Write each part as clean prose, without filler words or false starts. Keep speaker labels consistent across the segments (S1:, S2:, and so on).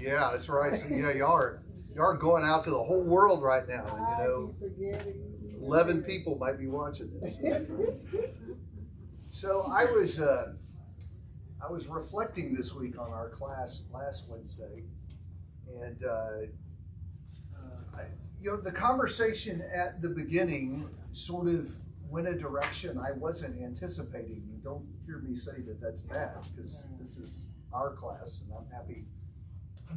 S1: Yeah, that's right. So, yeah, y'all are going out to the whole world right now. And, 11 people might be watching this. So I was reflecting this week on our class last Wednesday, and the conversation at the beginning sort of went a direction I wasn't anticipating. You don't hear me say that that's bad, because this is our class, and I'm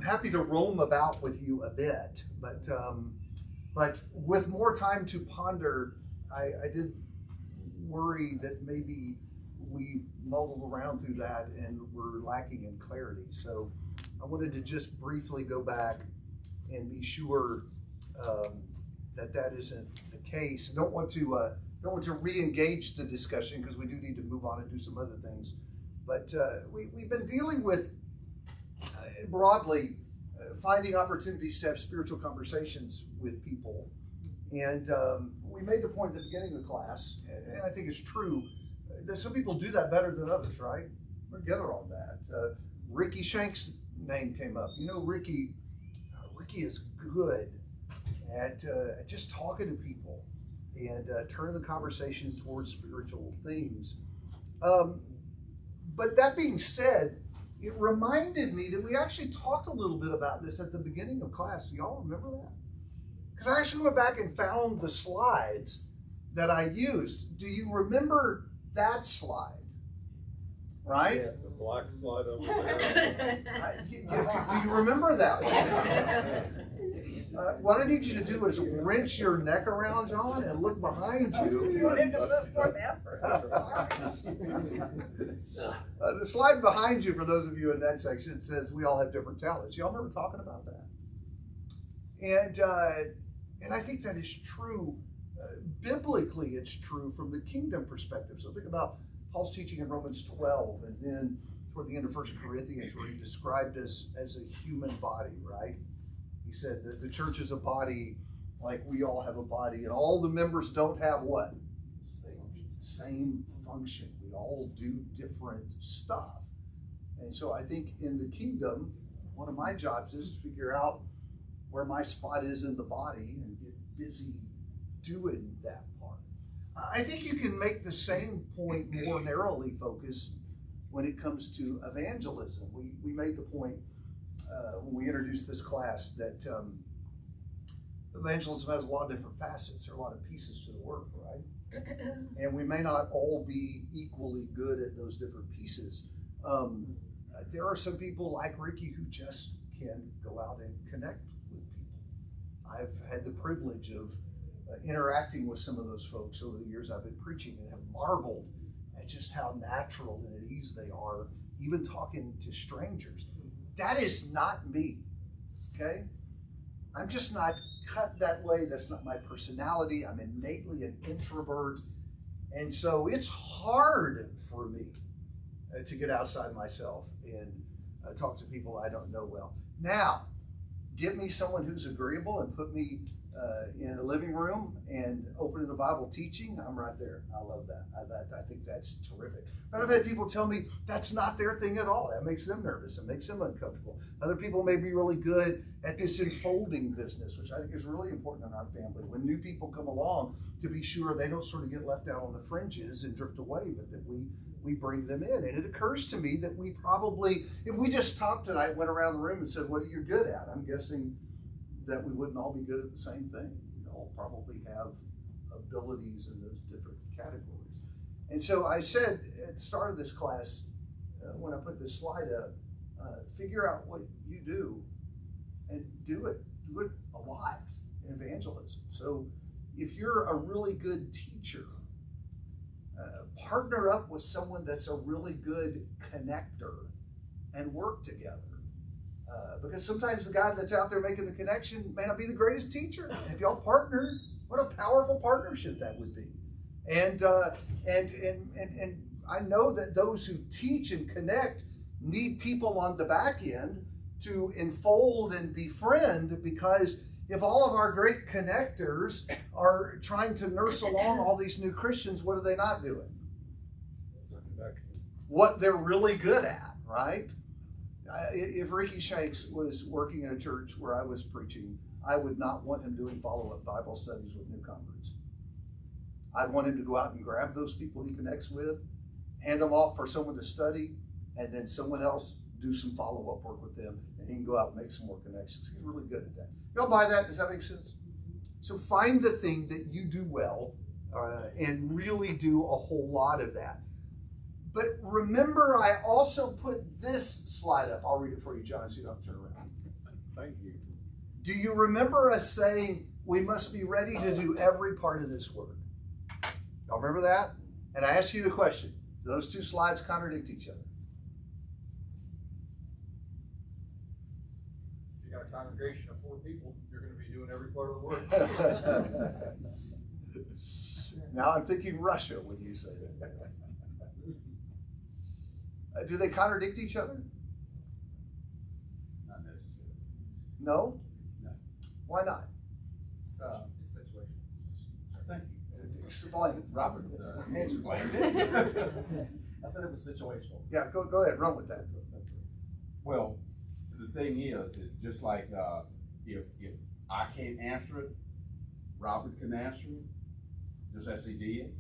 S1: happy to roam about with you a bit. But with more time to ponder, I did worry that maybe we muddled around through that and we're lacking in clarity. So I wanted to just briefly go back and be sure that isn't the case. I don't want to re-engage the discussion, because we do need to move on and do some other things. But we've been dealing with broadly finding opportunities to have spiritual conversations with people. And we made the point at the beginning of the class, and I think it's true, that some people do that better than others, right? We're together on that. Ricky Shank's name came up. You know, Ricky is good at just talking to people and turning the conversation towards spiritual themes. But that being said, it reminded me that we actually talked a little bit about this at the beginning of class. Y'all remember that? Because I actually went back and found the slides that I used. Do you remember that slide? Right?
S2: Yes, the black slide over there.
S1: Do you remember that one? What I need you to do is wrench your neck around, John, and look behind you.
S3: You wanted to put forth effort.
S1: The slide behind you, for those of you in that section, says we all have different talents. Y'all remember talking about that? And I think that is true. Biblically, it's true from the kingdom perspective. So think about Paul's teaching in Romans 12, and then toward the end of 1 Corinthians, where he described us as a human body, right? He said that the church is a body like we all have a body, and all the members don't have what? Same function. We all do different stuff. And so I think in the kingdom, one of my jobs is to figure out where my spot is in the body and get busy doing that part. I think you can make the same point more narrowly focused when it comes to evangelism. We made the point when we introduced this class that evangelism has a lot of different facets. There are a lot of pieces to the work, right? And we may not all be equally good at those different pieces. There are some people like Ricky who just can go out and connect with people. I've had the privilege of interacting with some of those folks over the years I've been preaching, and have marveled at just how natural and at ease they are, even talking to strangers. That is not me, okay? I'm just not cut that way. That's not my personality. I'm innately an introvert. And so it's hard for me to get outside myself and talk to people I don't know well. Now, give me someone who's agreeable and put me in a living room and opening the Bible teaching, I'm right there. I love that. I think that's terrific. But I've had people tell me that's not their thing at all. That makes them nervous. It makes them uncomfortable. Other people may be really good at this enfolding business, which I think is really important in our family. When new people come along, to be sure they don't sort of get left out on the fringes and drift away, but that we bring them in. And it occurs to me that we probably, if we just talked tonight, went around the room and said, what are you good at? I'm guessing that we wouldn't all be good at the same thing. We all probably have abilities in those different categories. And so I said at the start of this class, when I put this slide up, figure out what you do and do it a lot in evangelism. So if you're a really good teacher, partner up with someone that's a really good connector and work together. Because sometimes the guy that's out there making the connection may not be the greatest teacher. And if y'all partner, what a powerful partnership that would be. And I know that those who teach and connect need people on the back end to enfold and befriend, because if all of our great connectors are trying to nurse along all these new Christians, what are they not doing? What they're really good at, right? If Ricky Shanks was working in a church where I was preaching, I would not want him doing follow-up Bible studies with new converts. I'd want him to go out and grab those people he connects with, hand them off for someone to study, and then someone else do some follow-up work with them, and he can go out and make some more connections. He's really good at that. Y'all buy that? Does that make sense? So find the thing that you do well, and really do a whole lot of that. But remember, I also put this slide up. I'll read it for you, John, so you don't have to turn around.
S2: Thank you.
S1: Do you remember us saying we must be ready to do every part of this work? Y'all remember that? And I asked you the question, do those two slides contradict each other?
S2: If you got a congregation of 4 people, you're going to be doing every part of the work.
S1: Now I'm thinking Russia when you say that. Do they contradict each other?
S4: Not necessarily.
S1: No?
S4: No.
S1: Why not?
S4: It's situational. Thank you.
S1: Explain.
S4: Robert explained it. I said it was situational.
S1: Yeah, go ahead, run with that.
S4: Well, the thing is just like if I can't answer it, Robert can answer it, just as he did.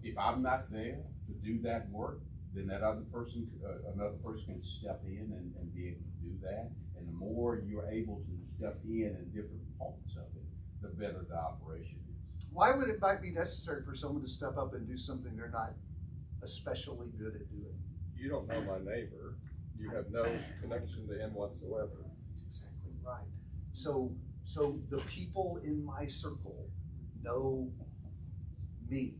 S4: If I'm not there to do that work, then that other person, another person can step in and be able to do that. And the more you're able to step in different parts of it, the better the operation is.
S1: Why would it might be necessary for someone to step up and do something they're not especially good at doing?
S2: You don't know my neighbor. You have no connection to him whatsoever.
S1: That's exactly right. So the people in my circle know me.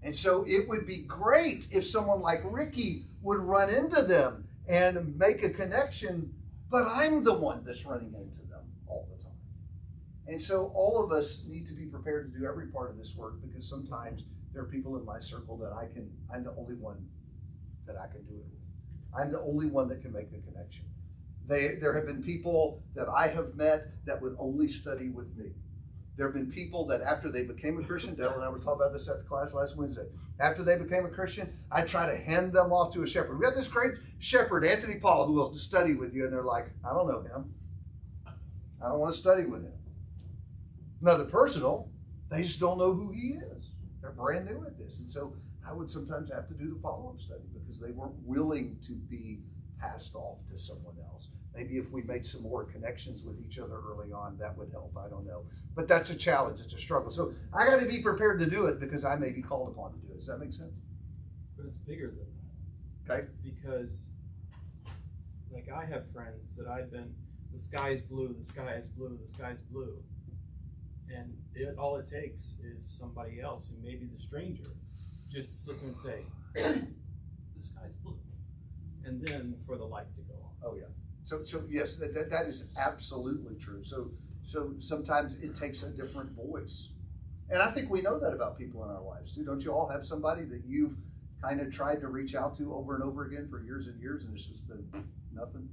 S1: And so it would be great if someone like Ricky would run into them and make a connection, but I'm the one that's running into them all the time. And so all of us need to be prepared to do every part of this work, because sometimes there are people in my circle that I'm the only one that I can do it with. I'm the only one that can make the connection. There have been people that I have met that would only study with me. There have been people that after they became a Christian, Dale and I were talking about this at the class last Wednesday. After they became a Christian, I try to hand them off to a shepherd. We got this great shepherd, Anthony Paul, who will study with you. And they're like, I don't know him. I don't want to study with him. Nothing personal. They just don't know who he is. They're brand new at this. And so I would sometimes have to do the follow-up study because they weren't willing to be passed off to someone else. Maybe if we made some more connections with each other early on, that would help. I don't know. But that's a challenge. It's a struggle. So I got to be prepared to do it because I may be called upon to do it. Does that make sense?
S5: But it's bigger than that.
S1: Okay.
S5: Because, like, I have friends that the sky is blue, the sky is blue, the sky is blue. And all it takes is somebody else who may be the stranger just sit there and say, the sky's blue. And then for the light to go on.
S1: Oh, yeah. So yes, that is absolutely true. So sometimes it takes a different voice. And I think we know that about people in our lives too. Don't you all have somebody that you've kind of tried to reach out to over and over again for years and years, and it's just been nothing,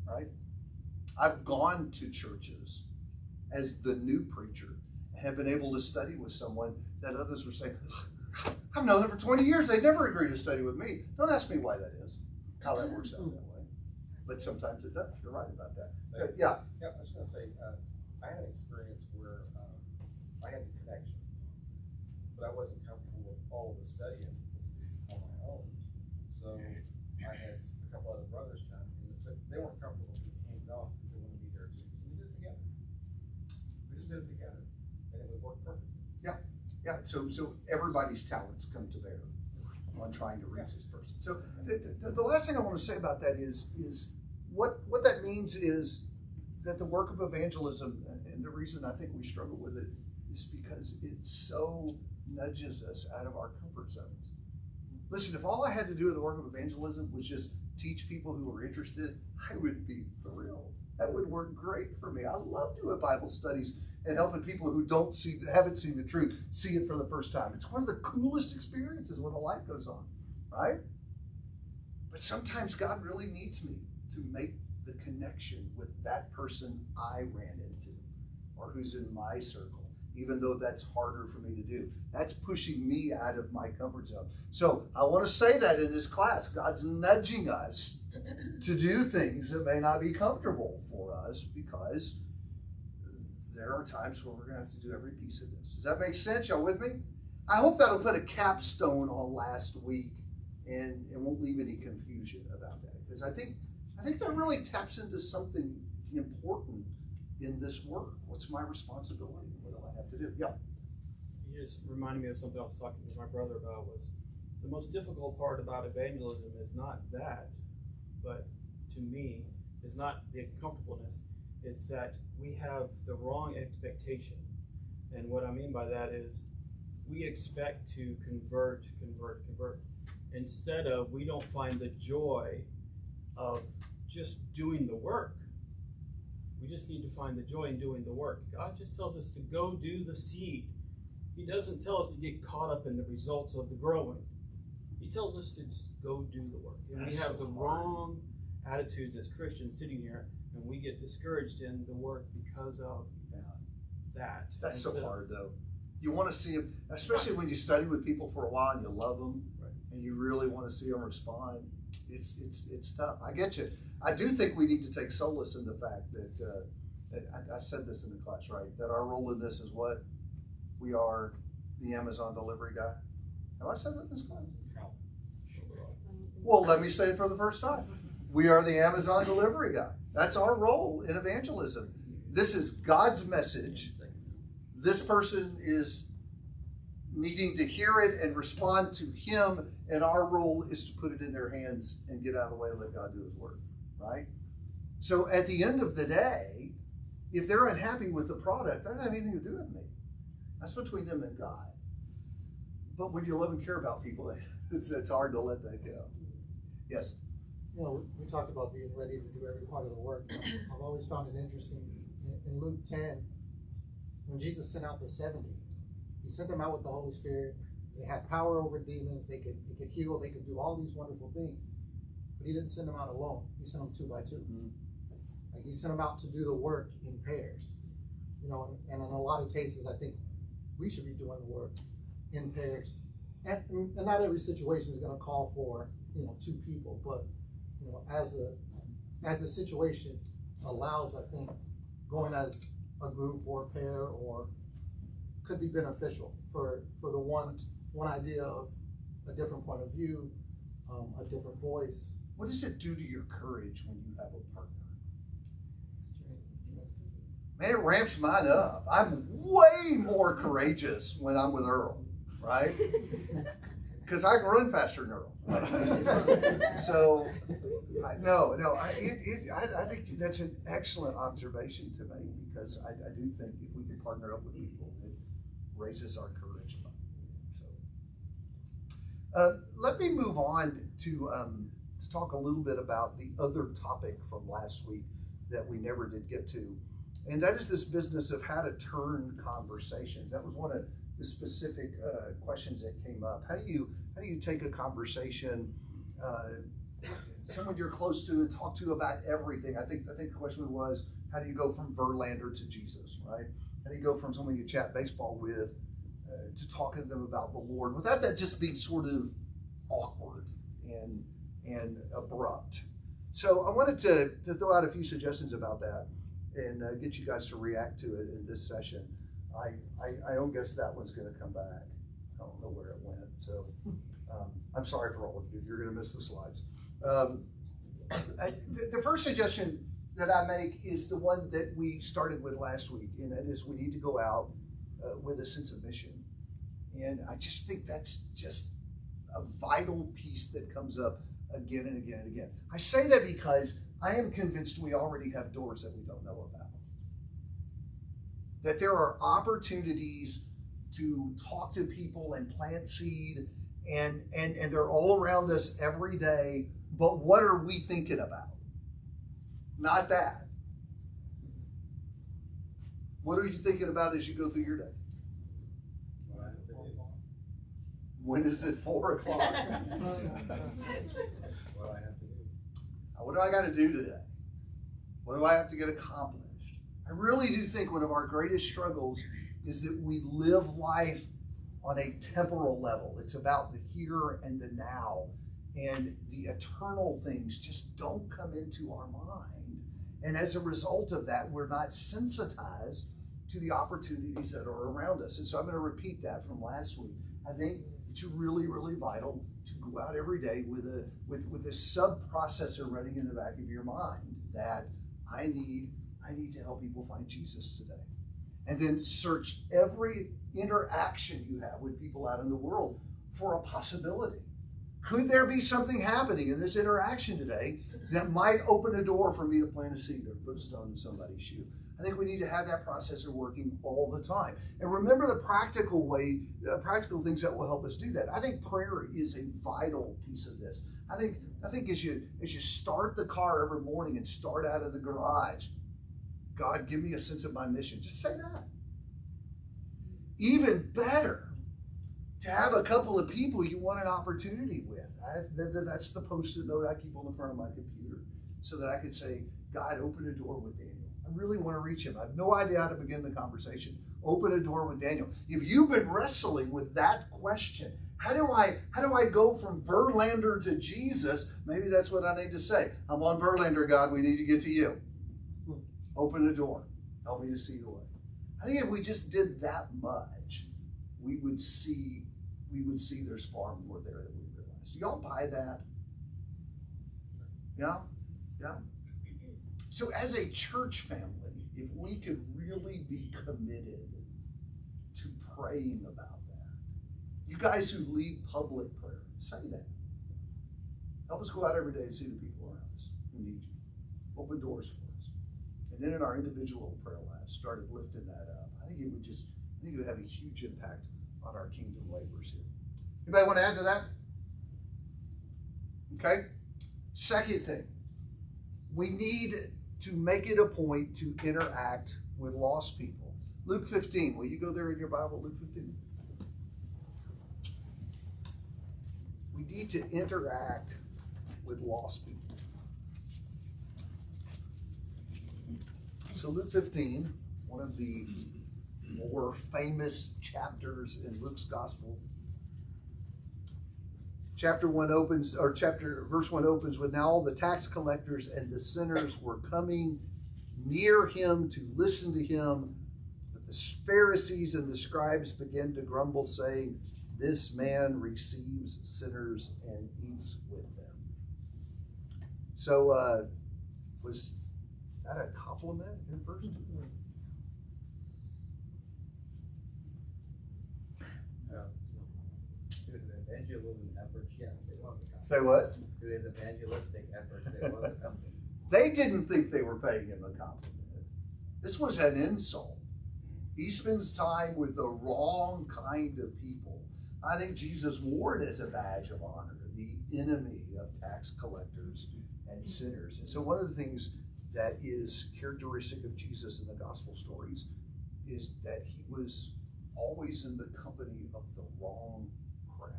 S1: right? I've gone to churches as the new preacher and have been able to study with someone that others were saying, I've known them for 20 years. They never agreed to study with me. Don't ask me why that is, how that works out that way. But sometimes it does. You're right about that. Yeah.
S6: Yeah, I was going to say, I had an experience where I had the connection, but I wasn't comfortable with all the studying on my own. So I had a couple other brothers come and they weren't comfortable being handed off because they wanted to be there too. So we did it together. We just did it together, and it would work perfectly.
S1: Yeah. So everybody's talents come to bear on trying to reach this person. So the last thing I want to say about that is what that means is that the work of evangelism, and the reason I think we struggle with it is because it so nudges us out of our comfort zones. Listen, if all I had to do in the work of evangelism was just teach people who were interested, I would be thrilled. That would work great for me. I love doing Bible studies and helping people who haven't seen the truth see it for the first time. It's one of the coolest experiences when the light goes on, right? But sometimes God really needs me to make the connection with that person I ran into or who's in my circle, even though that's harder for me to do. That's pushing me out of my comfort zone. So I want to say that in this class, God's nudging us to do things that may not be comfortable for us, because there are times where we're going to have to do every piece of this. Does that make sense? Y'all with me? I hope that'll put a capstone on last week and won't leave any confusion about that, because I think that really taps into something important in this work. What's my responsibility? What do I have to do? Yeah.
S5: You just reminded me of something I was talking to my brother about. Was the most difficult part about evangelism is not that, but to me, is not the comfortableness. It's that we have the wrong expectation. And what I mean by that is we expect to convert. Instead of, we don't find the joy of just doing the work. We just need to find the joy in doing the work. God just tells us to go do the seed. He doesn't tell us to get caught up in the results of the growing. He tells us to just go do the work. And we have the wrong attitudes as Christians sitting here, and we get discouraged in the work because of that.
S1: That's so hard, though. You want to see them, especially when you study with people for a while and you love them, and you really want to see them respond. It's tough. I get you. I do think we need to take solace in the fact that I've said this in the class, right? That our role in this is what? We are the Amazon delivery guy. Have I said that in this class? Well, let me say it for the first time. We are the Amazon delivery guy. That's our role in evangelism. This is God's message. This person is needing to hear it and respond to him, and our role is to put it in their hands and get out of the way and let God do his work, right? So at the end of the day, if they're unhappy with the product, that doesn't have anything to do with me. That's between them and God. But when you love and care about people, it's hard to let that go. Yes?
S7: You know, we talked about being ready to do every part of the work. I've always found it interesting. In Luke 10, when Jesus sent out the 70, he sent them out with the Holy Spirit. They had power over demons. They could heal. They could do all these wonderful things. But he didn't send them out alone. He sent them 2 by 2. Mm-hmm. Like, he sent them out to do the work in pairs. You know, and in a lot of cases, I think we should be doing the work in pairs. And not every situation is going to call for, 2 people, but as the situation allows, I think going as a group or a pair or could be beneficial for the one idea of a different point of view, a different voice.
S1: What does it do to your courage when you have a partner? Man, it ramps mine up. I'm way more courageous when I'm with Earl, right? Because I can run faster than Earl. So, I think that's an excellent observation to make, because I do think if we can partner up with people, it raises our courage a lot. So, let me move on to talk a little bit about the other topic from last week that we never did get to, and that is this business of how to turn conversations. That was one of the specific questions that came up. How do you take a conversation, someone you're close to, and talk to about everything? I think the question was, how do you go from Verlander to Jesus, right? How do you go from someone you chat baseball with to talking to them about the Lord without that just being sort of awkward and abrupt? So I wanted to throw out a few suggestions about that and get you guys to react to it in this session. I don't guess that one's going to come back. I don't know where it went. So I'm sorry for all of you. You're going to miss the slides. The first suggestion that I make is the one that we started with last week, and that is we need to go out with a sense of mission. And I just think that's just a vital piece that comes up again and again and again. I say that because I am convinced we already have doors that we don't know about. That there are opportunities to talk to people and plant seed, and they're all around us every day, but what are we thinking about? Not that. What are you thinking about as you go through your day? When is it 4 o'clock? What do I got to do today? What do I have to get accomplished? I really do think one of our greatest struggles is that we live life on a temporal level. It's about the here and the now. and the eternal things just don't come into our mind. And as a result of that, we're not sensitized to the opportunities that are around us. And so I'm going to repeat that from last week. I think it's really, really vital to go out every day with this sub-processor running in the back of your mind that I need to help people find Jesus today. And then search every interaction you have with people out in the world for a possibility. Could there be something happening in this interaction today that might open a door for me to plant a seed or put a stone in somebody's shoe? I think we need to have that processor working all the time. And remember the practical things that will help us do that. I think prayer is a vital piece of this. I think as you start the car every morning and start out of the garage, God, give me a sense of my mission. Just say that. Even better, to have a couple of people you want an opportunity with. That's the post-it note I keep on the front of my computer so that I could say, God, open a door with Daniel. I really want to reach him. I have no idea how to begin the conversation. Open a door with Daniel. If you've been wrestling with that question, how do I go from Verlander to Jesus? Maybe that's what I need to say. I'm on Verlander, God. We need to get to you. Open a door. Help me to see the way. I think if we just did that much, we would see there's far more there than we realize. Do y'all buy that? Yeah? Yeah? So as a church family, if we could really be committed to praying about that, you guys who lead public prayer, say that. Help us go out every day and see the people around us who need you. Open doors for us. And then in our individual prayer lives, started lifting that up. I think it would have a huge impact on our kingdom labors here. Anybody want to add to that? Okay. Second thing, we need to make it a point to interact with lost people. Luke 15. Will you go there in your Bible, Luke 15? We need to interact with lost people. So Luke 15, one of the more famous chapters in Luke's gospel. Verse 1 opens with, now all the tax collectors and the sinners were coming near him to listen to him. But the Pharisees and the scribes began to grumble, saying, this man receives sinners and eats with them. So was that a compliment in verse 2?
S8: Evangelism efforts, yes, it was a compliment.
S1: Say what?
S8: To his evangelistic efforts, it was a compliment.
S1: They didn't think they were paying him a compliment. This was an insult. He spends time with the wrong kind of people. I think Jesus wore it as a badge of honor, the enemy of tax collectors and sinners. And so one of the things that is characteristic of Jesus in the gospel stories is that he was always in the company of the wrong crowd.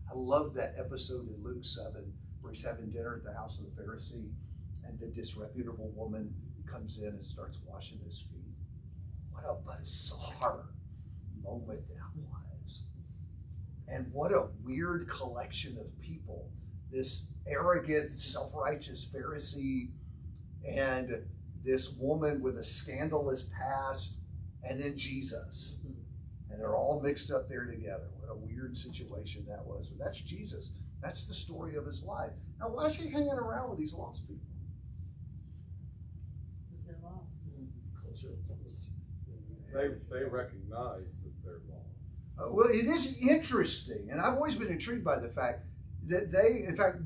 S1: I love that episode in Luke 7 where he's having dinner at the house of the Pharisee and the disreputable woman comes in and starts washing his feet. What a bizarre moment that was. And what a weird collection of people. This arrogant, self-righteous Pharisee and this woman with a scandalous past, and then Jesus. And they're all mixed up there together. What a weird situation that was. But that's Jesus. That's the story of his life. Now, why is he hanging around with these lost people?
S3: Because they're lost.
S2: They recognize that they're lost.
S1: Well, it is interesting, and I've always been intrigued by the fact that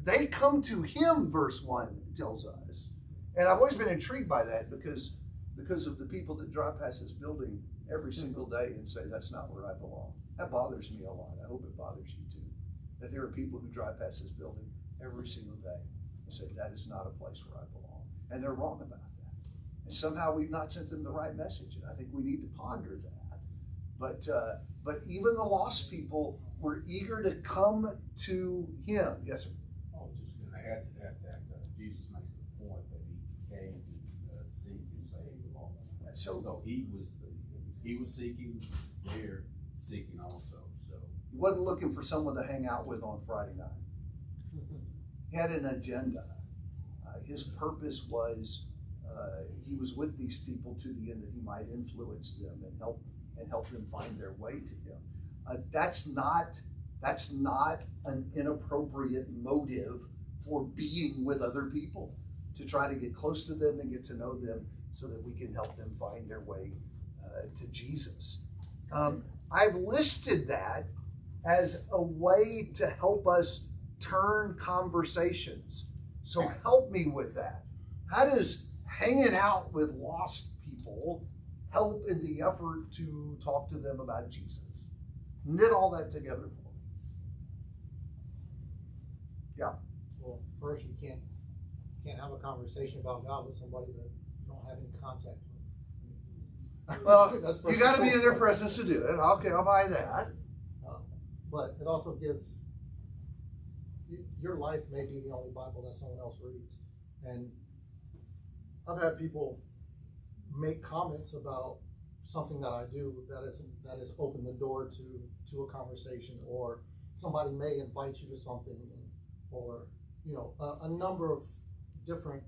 S1: they come to him, verse 1 tells us. And I've always been intrigued by that because of the people that drive past this building every single day and say, that's not where I belong. That bothers me a lot. I hope it bothers you too. That there are people who drive past this building every single day and say, that is not a place where I belong. And they're wrong about that. And somehow we've not sent them the right message. And I think we need to ponder that. But even the lost people were eager to come to him. Yes, sir.
S4: I was just going to add to that Jesus makes the point that he came to seek and save the lost. So he was seeking, they're seeking also. So
S1: He wasn't looking for someone to hang out with on Friday night. He had an agenda. His purpose was he was with these people to the end that he might influence them and help them find their way to him. That's not an inappropriate motive for being with other people, to try to get close to them and get to know them so that we can help them find their way to Jesus. I've listed that as a way to help us turn conversations. So help me with that. How does hanging out with lost people help in the effort to talk to them about Jesus? Knit all that together for me. Yeah.
S7: Well, first, you can't have a conversation about God with somebody that you don't have any contact with.
S1: Well,
S7: That's
S1: you got to be in their presence to do it. Okay, I'll buy that.
S7: But it also gives, your life may be the only Bible that someone else reads. And I've had people make comments about something that I do that has opened the door to a conversation, or somebody may invite you to something, or a number of different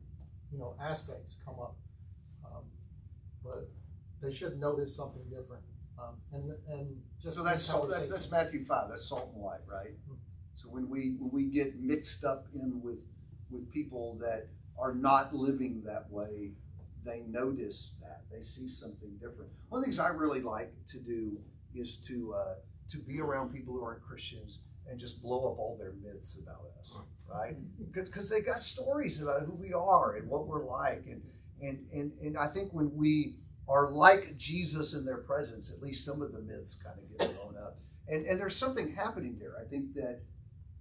S7: aspects come up, but they should notice something different. And just
S1: So that's Matthew 5. That's salt and light, right? Mm-hmm. So when we get mixed up in with people that are not living that way, they notice that. They see something different. One of the things I really like to do is to be around people who aren't Christians and just blow up all their myths about us, right? Because they got stories about who we are and what we're like, and I think when we are like Jesus in their presence, at least some of the myths kind of get blown up. And there's something happening there. I think that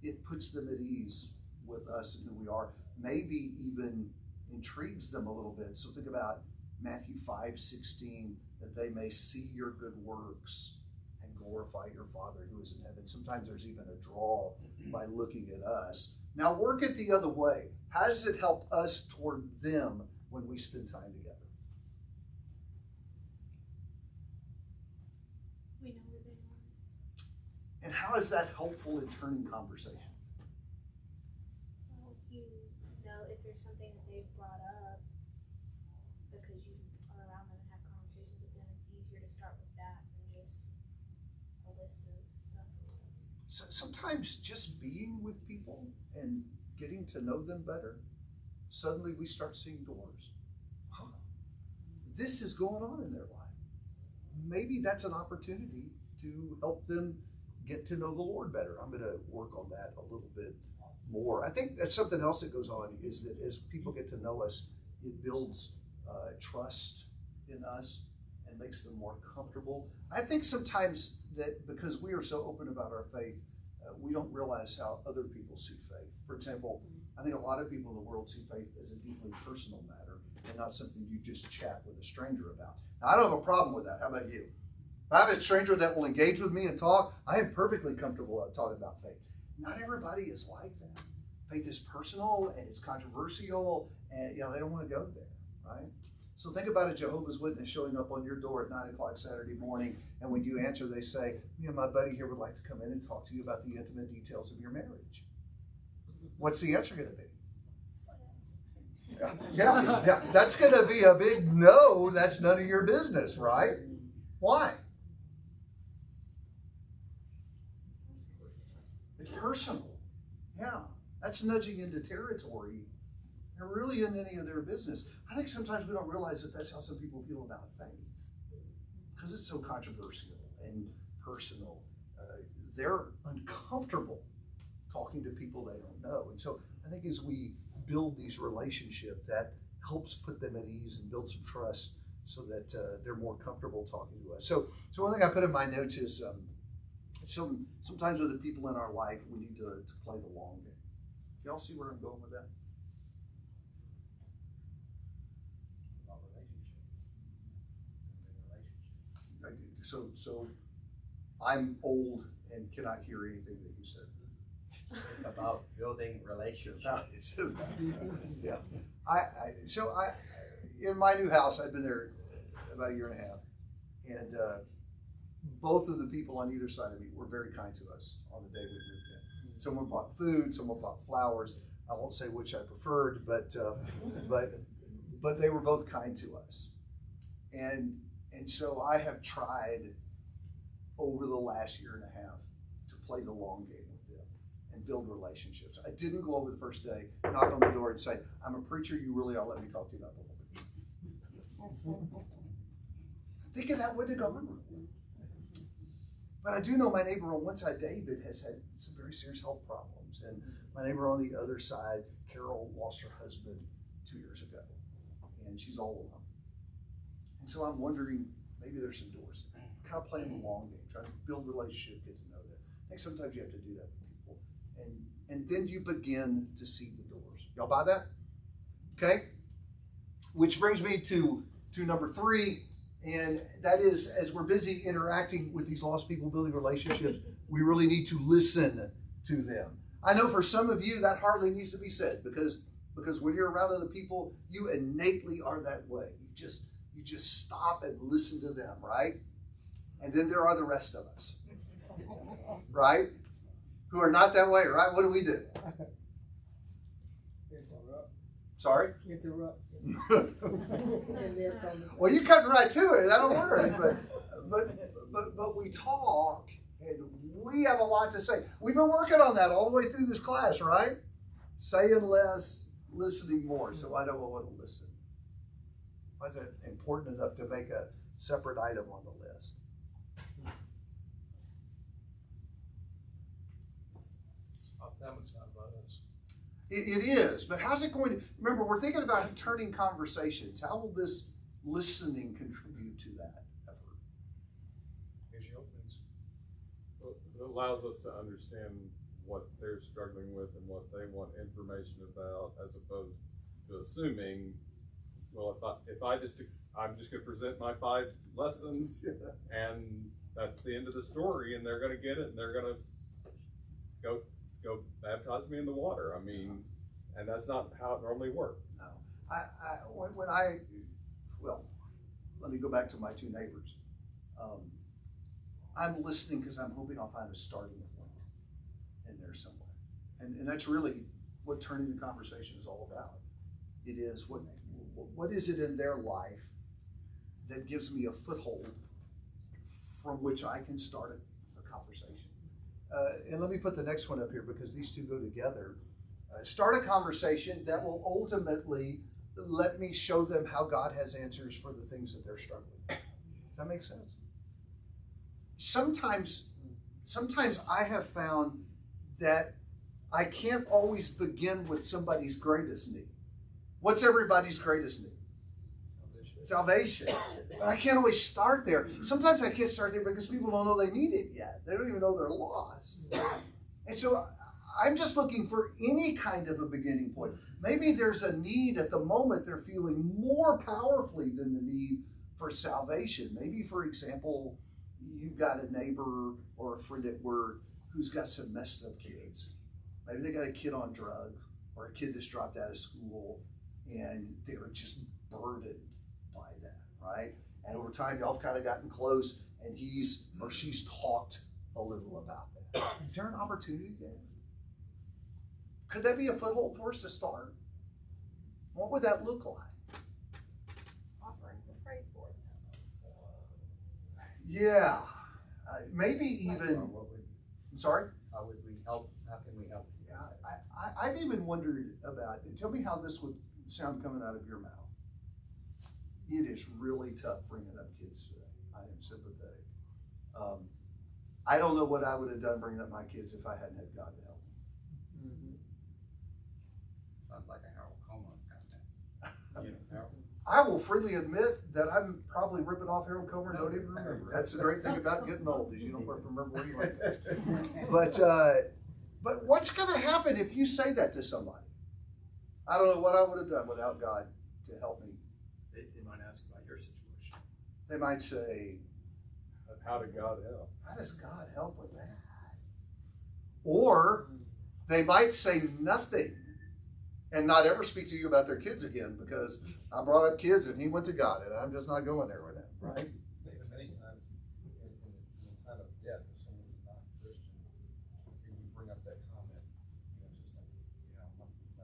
S1: it puts them at ease with us and who we are, maybe even intrigues them a little bit. So think about Matthew 5:16, that they may see your good works and glorify your Father who is in heaven. Sometimes there's even a draw by looking at us. Now work it the other way. How does it help us toward them when we spend time together?
S9: We know where they are.
S1: And how is that helpful in turning conversations?
S9: Well, you know if there's something that they've brought up, because you are around them and have conversations with them, it's easier to start with that than just a list of stuff or whatever.
S1: So sometimes just being with people and getting to know them better, suddenly we start seeing doors. Huh, this is going on in their life. Maybe that's an opportunity to help them get to know the Lord better. I'm going to work on that a little bit more. I think that's something else that goes on, is that as people get to know us, it builds trust in us and makes them more comfortable. I think sometimes that because we are so open about our faith, we don't realize how other people see faith. For example, I think a lot of people in the world see faith as a deeply personal matter and not something you just chat with a stranger about. Now, I don't have a problem with that. How about you? If I have a stranger that will engage with me and talk, I am perfectly comfortable talking about faith. Not everybody is like that. Faith is personal and it's controversial, and they don't want to go there, right? So think about a Jehovah's Witness showing up on your door at 9 o'clock Saturday morning, and when you answer, they say, my buddy here would like to come in and talk to you about the intimate details of your marriage. What's the answer going to be? Yeah, that's going to be a big no. That's none of your business, right? Why? It's personal. Yeah, that's nudging into territory. They're really in any of their business. I think sometimes we don't realize that that's how some people feel about faith, because it's so controversial and personal. They're uncomfortable talking to people they don't know. And so I think as we build these relationships, that helps put them at ease and build some trust so that they're more comfortable talking to us. So one thing I put in my notes is sometimes with the people in our life, we need to play the long game. Y'all see where I'm going with that? So I'm old and cannot hear anything that you said.
S8: About building relationships.
S1: Yeah. I in my new house, I've been there about a year and a half, and both of the people on either side of me were very kind to us on the day we moved in. Someone bought food, someone bought flowers. I won't say which I preferred, but they were both kind to us. And so I have tried over the last year and a half to play the long game with them and build relationships. I didn't go over the first day, knock on the door and say, I'm a preacher, you really ought to let me talk to you about the Lord. Think of that would have gone. But I do know my neighbor on one side, David, has had some very serious health problems. And my neighbor on the other side, Carol, lost her husband 2 years ago. And she's all alone. And so I'm wondering, maybe there's some doors. Kind of playing the long game, trying to build relationship, get to know them. I think sometimes you have to do that with people. And then you begin to see the doors. Y'all buy that? Okay? Which brings me to number 3. And that is, as we're busy interacting with these lost people, building relationships, we really need to listen to them. I know for some of you that hardly needs to be said because when you're around other people, you innately are that way. You just stop and listen to them, right? And then there are the rest of us, right? Who are not that way, right? What do we do? Sorry?
S3: Interrupt.
S1: Well, you cut right to it. I don't worry, but we talk, and we have a lot to say. We've been working on that all the way through this class, right? Saying less, listening more. So I know I want to listen. Why is that important enough to make a separate item on the list?
S2: That was not about us.
S1: It is, but how's it going to, remember, we're thinking about turning conversations. How will this listening contribute to that effort?
S2: Here's your openings.
S10: Well, it allows us to understand what they're struggling with and what they want information about, as opposed to assuming, well, I'm just going to present my 5 lessons, and that's the end of the story, and they're going to get it, and they're going to go baptize me in the water. I mean, and that's not how it normally works.
S1: No. Let me go back to my 2 neighbors. I'm listening because I'm hoping I'll find a starting point in there somewhere. And that's really what turning the conversation is all about. It is what is it in their life that gives me a foothold from which I can start a conversation. And let me put the next one up here because these 2 go together. Start a conversation that will ultimately let me show them how God has answers for the things that they're struggling with. Does that make sense? Sometimes I have found that I can't always begin with somebody's greatest need. What's everybody's greatest need? Salvation. But I can't always start there. Sometimes I can't start there because people don't know they need it yet. They don't even know they're lost. And so I'm just looking for any kind of a beginning point. Maybe there's a need at the moment they're feeling more powerfully than the need for salvation. Maybe, for example, you've got a neighbor or a friend at work who's got some messed up kids. Maybe they got a kid on drugs or a kid that's dropped out of school and they're just burdened by that, right? And over time, y'all have kind of gotten close and he's or she's talked a little about that. Is there an opportunity there? Could that be a foothold for us to start? What would that look like?
S3: Offering to pray for them.
S1: Yeah, maybe even. I'm sorry.
S8: How would we help? How can we help?
S1: Yeah, I've even wondered about. Tell me how this would sound coming out of your mouth. It is really tough bringing up kids today. I am sympathetic. I don't know what I would have done bringing up my kids if I hadn't had God to help me.
S8: Mm-hmm. Sounds like a Harold Comer kind of thing.
S1: I will freely admit that I'm probably ripping off Harold Comer and don't even remember. That's the great thing about getting old is you don't remember where you went. But what's going to happen if you say that to somebody? I don't know what I would have done without God to help me.
S5: They might ask about your situation.
S1: They might say,
S10: How did God help?
S1: how does God help with that? Or they might say nothing and not ever speak to you about their kids again because I brought up kids and he went to God and I'm just not going there with him, right?
S6: Many times in the time of death, if someone's not Christian, and you bring up that comment, just like, my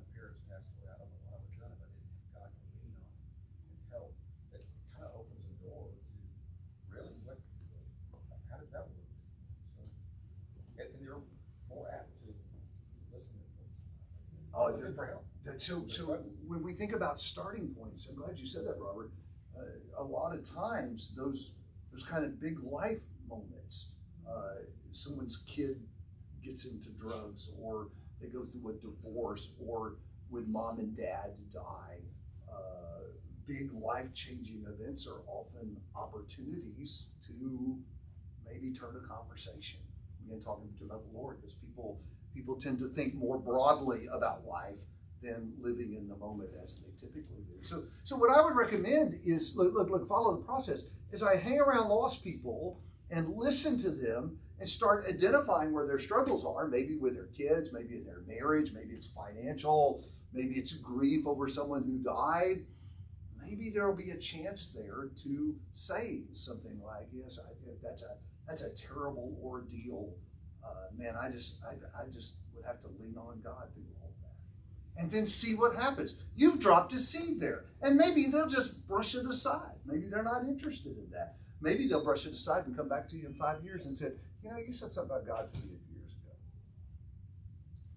S6: looking for help.
S1: So when we think about starting points, I'm glad you said that, Robert. A lot of times those kind of big life moments, someone's kid gets into drugs, or they go through a divorce, or when mom and dad die, big life-changing events are often opportunities to maybe turn a conversation. Again, talking about the Lord, because people tend to think more broadly about life than living in the moment as they typically do. So what I would recommend is, look, follow the process. As I hang around lost people and listen to them and start identifying where their struggles are, maybe with their kids, maybe in their marriage, maybe it's financial, maybe it's grief over someone who died, maybe there'll be a chance there to say something like, yes, I think that's a terrible ordeal. Man, I just would have to lean on God through all that. And then see what happens. You've dropped a seed there. And maybe they'll just brush it aside. Maybe they're not interested in that. Maybe they'll brush it aside and come back to you in 5 years and say, you said something about God to me a few years ago.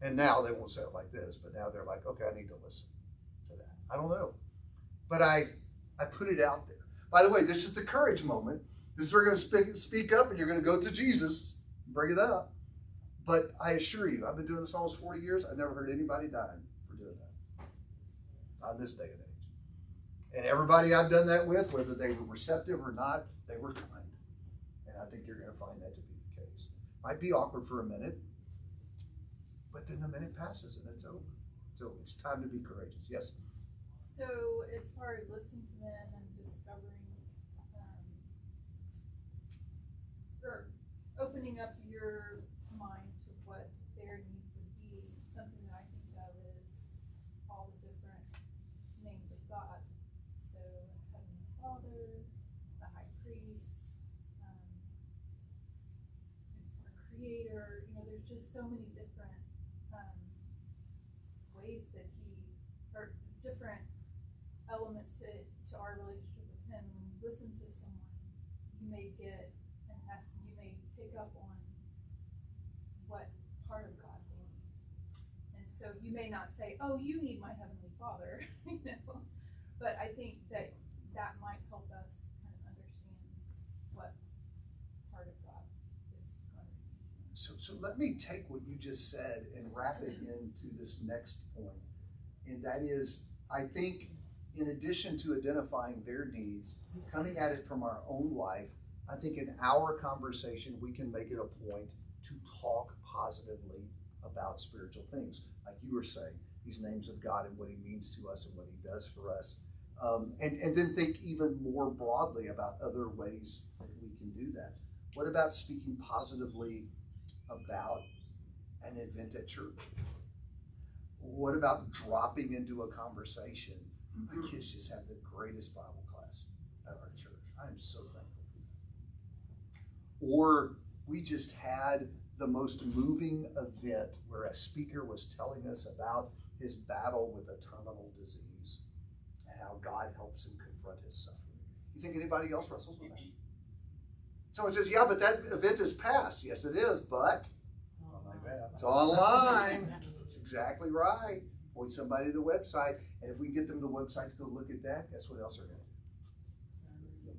S1: And now they won't say it like this, but now they're like, okay, I need to listen to that. I don't know. But I put it out there. By the way, this is the courage moment. This is where you're going to speak up and you're going to go to Jesus and bring it up. But I assure you, I've been doing this almost 40 years. I've never heard anybody dying for doing that. Not in this day and age. And everybody I've done that with, whether they were receptive or not, they were kind. And I think you're going to find that to be the case. Might be awkward for a minute, but then the minute passes and it's over. So it's time to be courageous. Yes?
S3: So as far as listening to them and discovering, or opening up your mind to what their needs would be, something that I think of is all the different names of God. So Heavenly Father, the High Priest, our Creator. There's just so many different ways that or different elements to our relationship with Him. When you listen to someone, you may get you may pick up on what part of God they need. And so you may not say, oh, you need my Heavenly Father, but I think that might help us kind of understand what part of God is going to speak to us.
S1: So let me take what you just said and wrap it into this next point. And that is, I think, in addition to identifying their needs, coming at it from our own life, I think in our conversation, we can make it a point to talk positively about spiritual things. Like you were saying, these names of God and what He means to us and what He does for us. And then think even more broadly about other ways that we can do that. What about speaking positively about an event at church? What about dropping into a conversation? My kids just had the greatest Bible class at our church. I am so thankful for that. Or we just had the most moving event where a speaker was telling us about his battle with a terminal disease and how God helps him confront his suffering. You think anybody else wrestles with that? Someone says, yeah, but that event is past. Yes, it is, but it's online. That's exactly right. Point somebody to the website, and if we get them to the website to go look at that, guess what else they're going to do?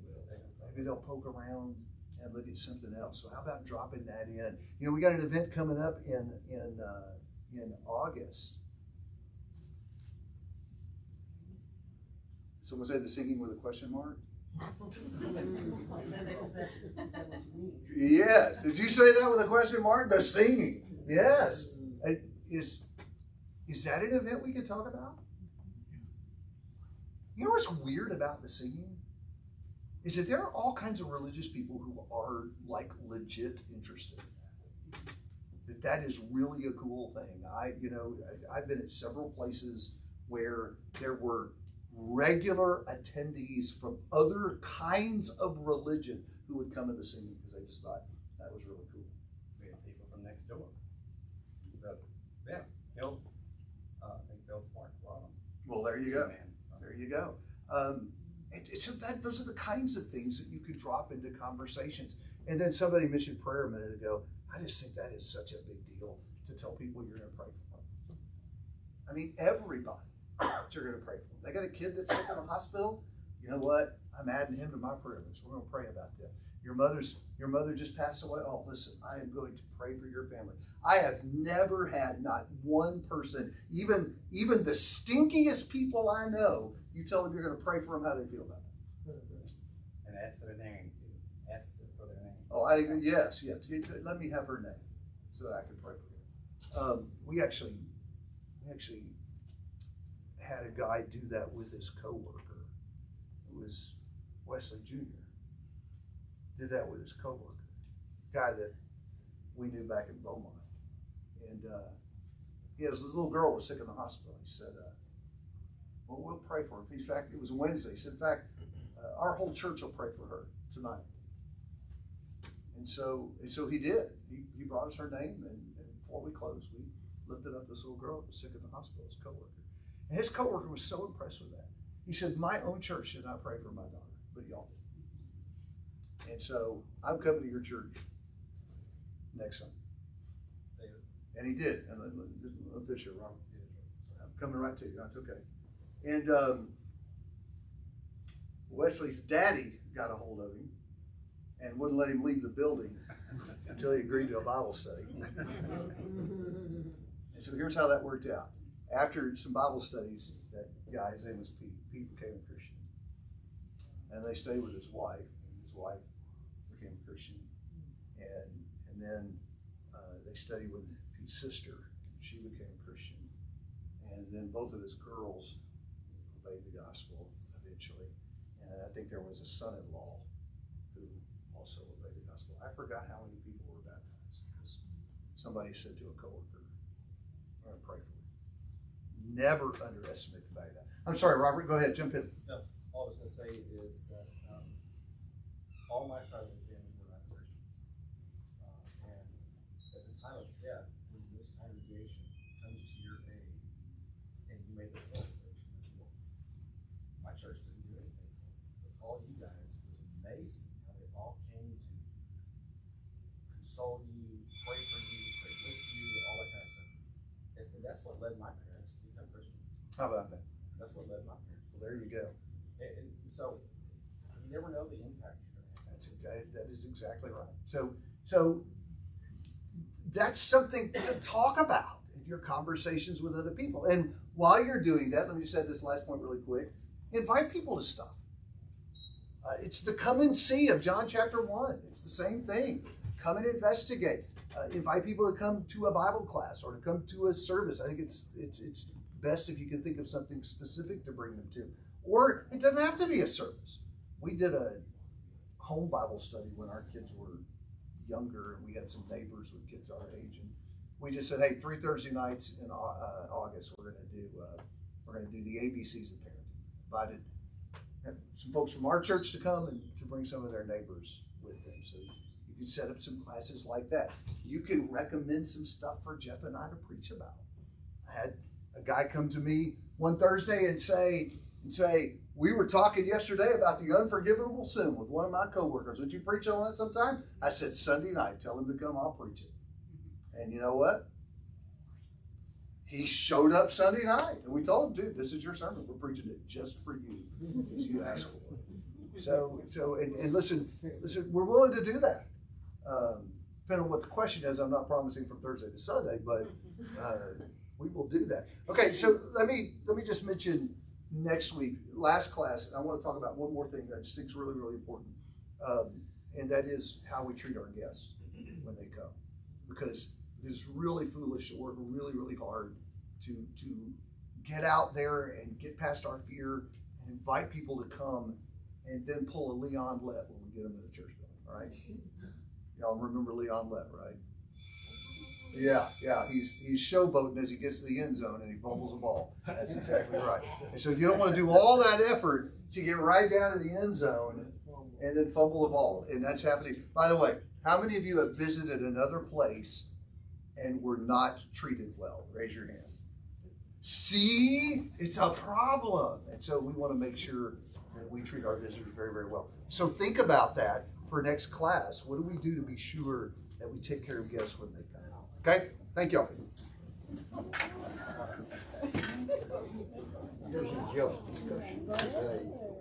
S1: Maybe they'll poke around and look at something else. So how about dropping that in? We got an event coming up in August. Someone say the singing with a question mark? Yes. Did you say that with a question mark? The singing. Yes. Is that an event we could talk about? You know what's weird about the singing? Is that there are all kinds of religious people who are like legit interested in that. That is really a cool thing. I've been at several places where there were regular attendees from other kinds of religion who would come to the singing because they just thought that was really cool.
S8: We had people from next door. Yeah, Bill. I think Bill's Mark.
S1: Well, there you go. There you go. Those are the kinds of things that you could drop into conversations. And then somebody mentioned prayer a minute ago. I just think that is such a big deal to tell people you're going to pray for them. I I mean, everybody that you're going to pray for. They got a kid that's sick in the hospital. You know what? I'm adding him to my prayer list. We're going to pray about that. Your mother just passed away. Oh, listen, I am going to pray for your family. I have never had not one person, even the stinkiest people I know, you tell them you're going to pray for them how they feel about it.
S8: And ask their name too. Ask for their name.
S1: Oh, yes. Let me have her name so that I can pray for her. We actually had a guy do that with his coworker. It was Wesley Jr. Did that with his coworker, guy that we knew back in Beaumont, and his little girl was sick in the hospital. He said, "Well, we'll pray for her." In fact, it was Wednesday. He said, "In fact, our whole church will pray for her tonight." And so he did. He brought us her name, and before we closed, we lifted up this little girl that was sick in the hospital, his coworker. And his coworker was so impressed with that. He said, "My own church did not pray for my daughter, but y'all did." And so I'm coming to your church next Sunday. And he did. And a picture, Robert. I'm coming right to you. That's okay. And Wesley's daddy got a hold of him and wouldn't let him leave the building until he agreed to a Bible study. And so here's how that worked out. After some Bible studies, that guy, his name was Pete. Pete became a Christian. And they stayed with his wife. And his wife became a Christian. And then they studied with Pete's sister. She became a Christian. And then both of his girls obeyed the gospel eventually. And I think there was a son-in-law who also obeyed the gospel. I forgot how many people were baptized because somebody said to a coworker, "I'm going to pray for you." Never underestimate the value of that. I'm sorry, Robert, go ahead, jump in.
S6: No, all I was going to say is that all my side of the family were not Christians. And at the time of death, when this congregation comes to your aid and you make a declaration, my church didn't do anything. But all you guys, it was amazing how they all came to console you, pray for you, pray with you, all that kind of stuff. And that's what led my parents to become Christians.
S1: How about that?
S6: That's what led my parents.
S1: Well, there you go.
S6: And so you never know the impact you're going to have.
S1: That is exactly right. So that's something to talk about in your conversations with other people. And while you're doing that, let me just add this last point really quick. Invite people to stuff. It's the come and see of John chapter 1. It's the same thing. Come and investigate. Invite people to come to a Bible class or to come to a service. I think it's best if you can think of something specific to bring them to. Or it doesn't have to be a service. We did a home Bible study when our kids were younger, and we had some neighbors with kids our age, and we just said, "Hey, 3 Thursday nights in August, we're going to do the ABCs of parenting." Invited some folks from our church to come and to bring some of their neighbors with them. So you can set up some classes like that. You can recommend some stuff for Jeff and I to preach about. I had a guy come to me one Thursday and say, "We were talking yesterday about the unforgivable sin with one of my coworkers. Would you preach on that sometime?" I said, "Sunday night, tell him to come, I'll preach it." And you know what? He showed up Sunday night, and we told him, "Dude, this is your sermon. We're preaching it just for you, as you asked for it." So listen, we're willing to do that. Depending on what the question is, I'm not promising from Thursday to Sunday, but we will do that. Okay, so let me just mention next week, last class, I want to talk about one more thing that I just think is really, really important, and that is how we treat our guests when they come. Because it's really foolish to work really, really hard to get out there and get past our fear and invite people to come and then pull a Leon Lett when we get them in the church building, right? Y'all remember Leon Lett, right? Yeah, he's showboating as he gets to the end zone and he fumbles the ball. That's exactly right. And so you don't want to do all that effort to get right down to the end zone and then fumble the ball. And that's happening. By the way, how many of you have visited another place and were not treated well? Raise your hand. See, it's a problem. And so we want to make sure that we treat our visitors very, very well. So think about that for next class. What do we do to be sure that we take care of guests when they come? Okay? Thank y'all.
S11: y'all's discussion today